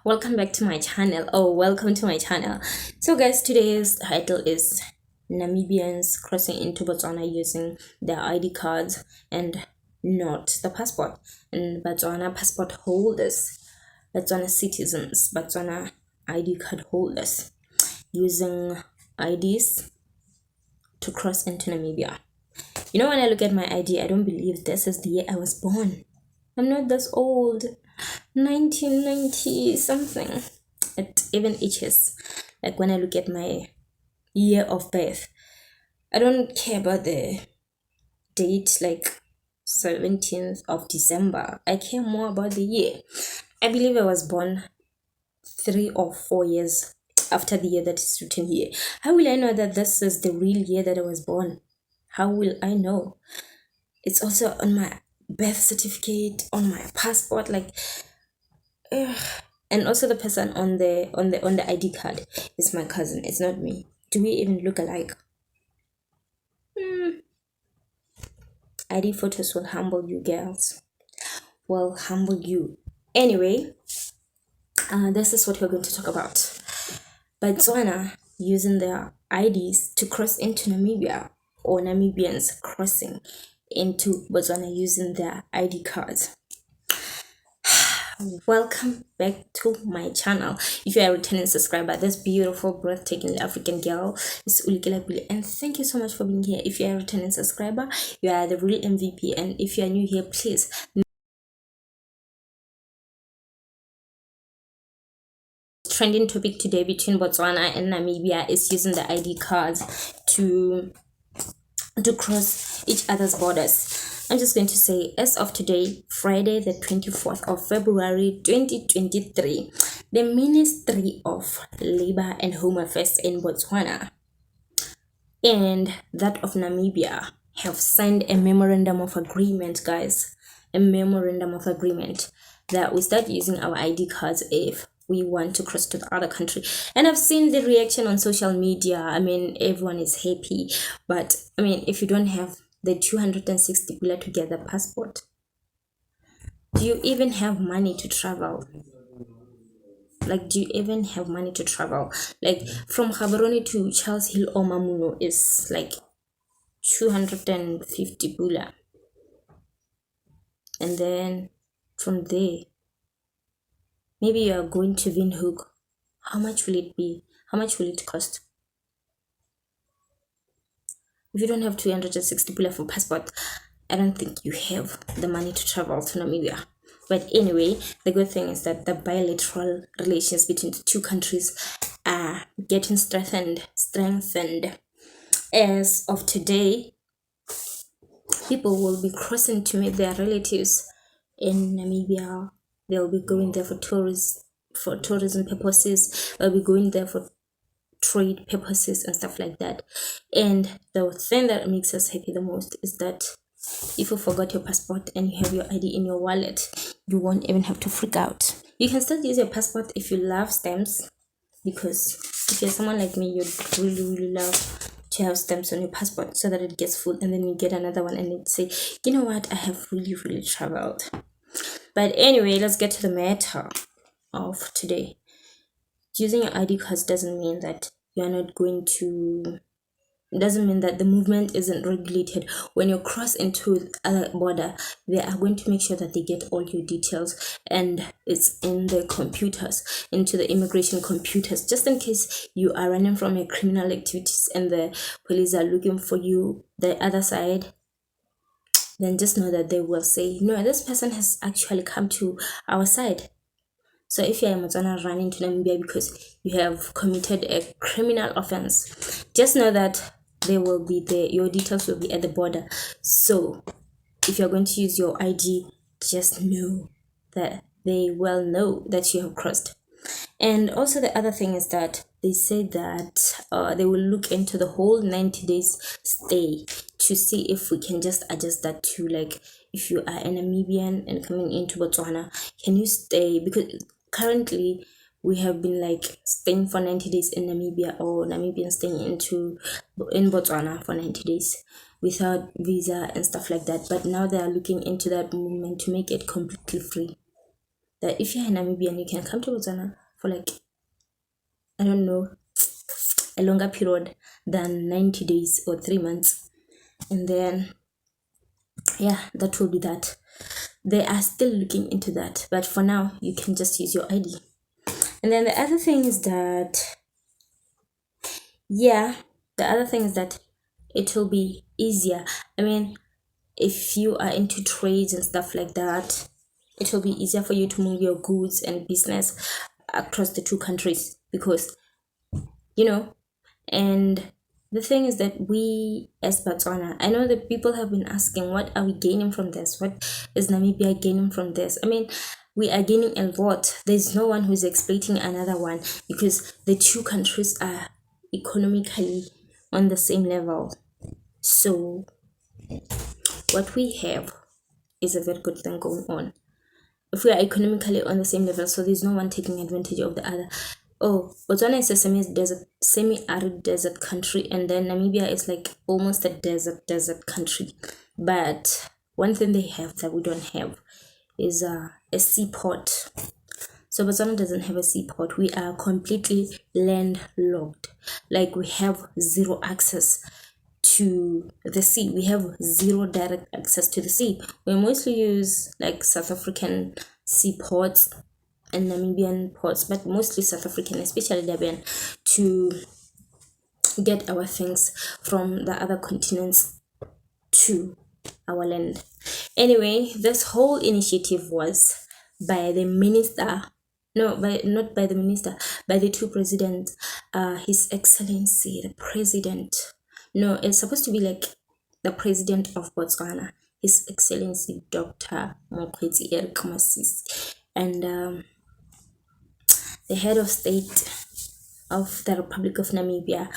Welcome back to my channel. Oh, welcome to my channel. So guys, today's title is Namibians crossing into Botswana using their ID cards and not the passport. And Botswana passport holders, Botswana citizens, Botswana ID card holders using IDs to cross into Namibia. You know, when I look at my ID, I don't believe this is the year I was born. I'm not this old. 1990 something. It even itches. Like when I look at my year of birth, I don't care about the date, like 17th of December. I care more about the year. I believe I was born 3 or 4 years after the year that is written here. How will I know that this is the real year that I was born? How will I know? It's also on my birth certificate, on my passport, like and also the person on the ID card is my cousin. It's not me. Do we even look alike? ID photos will humble you, girls. Will humble you. Anyway, this is what we're going to talk about. Botswana using their IDs to cross into Namibia, or Namibians crossing into Botswana using their ID cards. Welcome back to my channel. If you are a returning subscriber, this beautiful breathtaking African girl is Ulikela Pili, and thank you so much for being here. If you are a returning subscriber, you are the real MVP, and if you are new here, please. Trending topic today between Botswana and Namibia is using the ID cards to cross each other's borders. I'm just going to say, as of today, Friday, the 24th of February 2023, the Ministry of Labor and Home Affairs in Botswana and that of Namibia have signed a memorandum of agreement, guys. A memorandum of agreement that we start using our ID cards if we want to cross to the other country. And I've seen the reaction on social media. I mean, everyone is happy, but I mean, if you don't have the 260 pillar together passport, do you even have money to travel? Like, do you even have money to travel? Like, from Gaborone to Charles Hill or Mamuno is like 250 pula, and then from there, maybe you are going to Windhoek. How much will it be? How much will it cost? If you don't have 260 pula for passport, I don't think you have the money to travel to Namibia. But anyway, the good thing is that the bilateral relations between the two countries are getting strengthened. As of today, people will be crossing to meet their relatives in Namibia. They'll be going there for tourism purposes. They'll be going there for trade purposes and stuff like that. And the thing that makes us happy the most is that if you forgot your passport and you have your ID in your wallet, you won't even have to freak out. You can still use your passport if you love stamps, because if you're someone like me, you'd really love to have stamps on your passport so that it gets full, and then you get another one and it say, you know what, I have really traveled. But anyway, let's get to the matter of today. Using your ID cards doesn't mean that you're not going to, doesn't mean that the movement isn't regulated. When you cross into a border, they are going to make sure that they get all your details, and it's in the computers, into the immigration computers, just in case you are running from your criminal activities and the police are looking for you the other side. Then just know that they will say, no, this person has actually come to our side. So if you are Botswana running to Namibia because you have committed a criminal offense, just know that they will be there. Your details will be at the border. So if you're going to use your ID, just know that they will know that you have crossed. And also the other thing is that they say that they will look into the whole 90 days stay to see if we can just adjust that to, like, if you are a Namibian and coming into Botswana, can you stay? Because currently we have been like staying for 90 days in Namibia, or Namibians staying in Botswana for 90 days without visa and stuff like that. But now they are looking into that movement to make it completely free. that if you're in Namibia, you can come to Botswana for like, I don't know, a longer period than 90 days or 3 months. And then, yeah, that will be that. They are still looking into that, but for now, you can just use your ID. And then the other thing is that, yeah, the other thing is that it will be easier. I mean, if you are into trades and stuff like that, it will be easier for you to move your goods and business across the two countries because, you know, and the thing is that we as Botswana, I know that people have been asking, what are we gaining from this? What is Namibia gaining from this? I mean, we are gaining a lot. There's no one who's exploiting another one because the two countries are economically on the same level. So what we have is a very good thing going on. If we are economically on the same level, so there's no one taking advantage of the other. Oh, Botswana is a semi-arid desert country, and then Namibia is like almost a desert country. But one thing they have that we don't have is a seaport. So Botswana doesn't have a seaport. We are completely landlocked. Like we have zero access to the sea. We have zero direct access to the sea. We mostly use like South African seaports and Namibian ports, but mostly South African, especially Durban, to get our things from the other continents to our land. Anyway, this whole initiative was by the minister, no, by not by the minister, by the two presidents, His Excellency, the president. No, it's supposed to be like the president of Botswana, His Excellency Dr. Mokgweetsi Eric Masisi, and the head of state of the Republic of Namibia,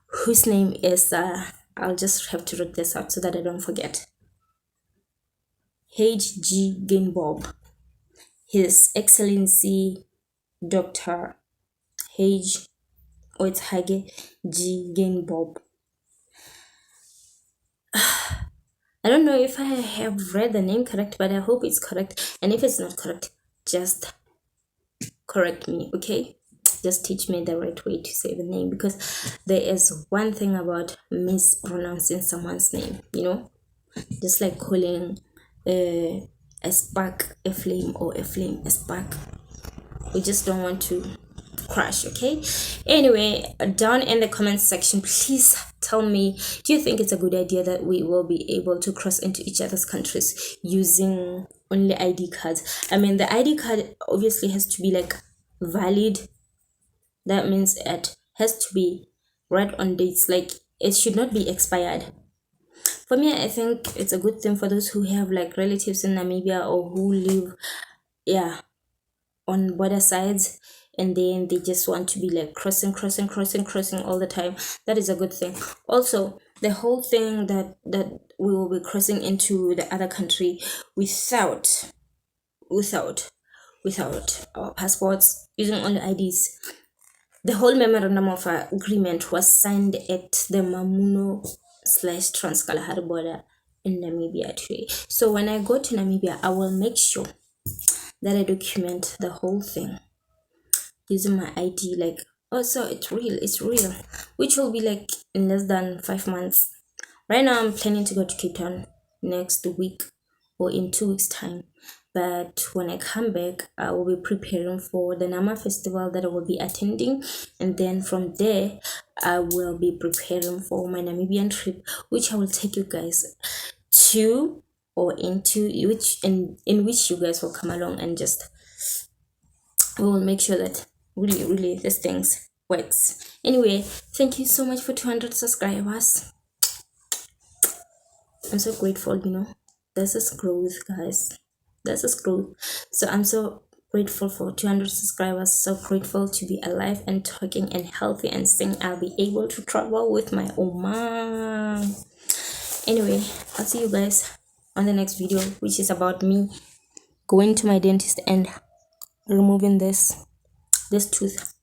whose name is, I'll just have to read this out so that I don't forget. H.G. Geingob, His Excellency Dr. H. Oithage G. Geingob. I don't know if I have read the name correct, but I hope it's correct. And if it's not correct, just correct me, okay? Just teach me the right way to say the name, because there is one thing about mispronouncing someone's name, you know? Just like calling a spark a flame or a flame a spark. We just don't want to crash, okay? Anyway, down in the comments section, please tell me, do you think it's a good idea that we will be able to cross into each other's countries using only ID cards? I mean, the ID card obviously has to be like valid. That means it has to be right on dates, like it should not be expired. For me, I think it's a good thing for those who have like relatives in Namibia or who live, yeah, on border sides, and then they just want to be like crossing all the time. That is a good thing. Also, the whole thing that we will be crossing into the other country without our passports, using only IDs. The whole memorandum of agreement was signed at the Mamuno / Trans-Kalahari border in Namibia today. So when I go to Namibia, I will make sure that I document the whole thing using my ID. Like, oh, so it's real, which will be like in less than 5 months. Right now, I'm planning to go to Cape Town next week or in 2 weeks' time. But when I come back, I will be preparing for the Nama festival that I will be attending. And then from there, I will be preparing for my Namibian trip, which I will take you guys to or into, in which you guys will come along, and just we will make sure that really this things works. Anyway, thank you so much for 200 subscribers. I'm so grateful, you know. This is growth, guys. This is growth. So I'm so grateful for 200 subscribers. So grateful to be alive and talking and healthy and saying I'll be able to travel with my Oma. Anyway, I'll see you guys on the next video, which is about me going to my dentist and removing this tooth.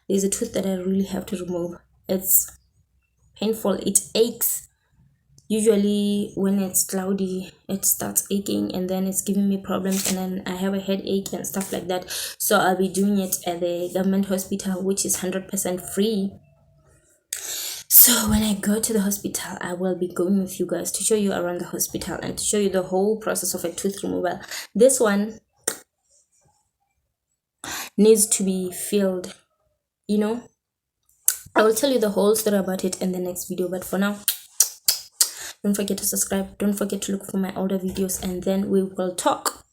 There's a tooth that I really have to remove. It's painful. It aches. Usually when it's cloudy, it starts aching and then it's giving me problems, and then I have a headache and stuff like that. So I'll be doing it at the government hospital, which is 100% free. So when I go to the hospital, I will be going with you guys to show you around the hospital and to show you the whole process of a tooth removal. This one needs to be filled, you know. I will tell you the whole story about it in the next video, but for now, don't forget to subscribe, don't forget to look for my older videos, and then we will talk.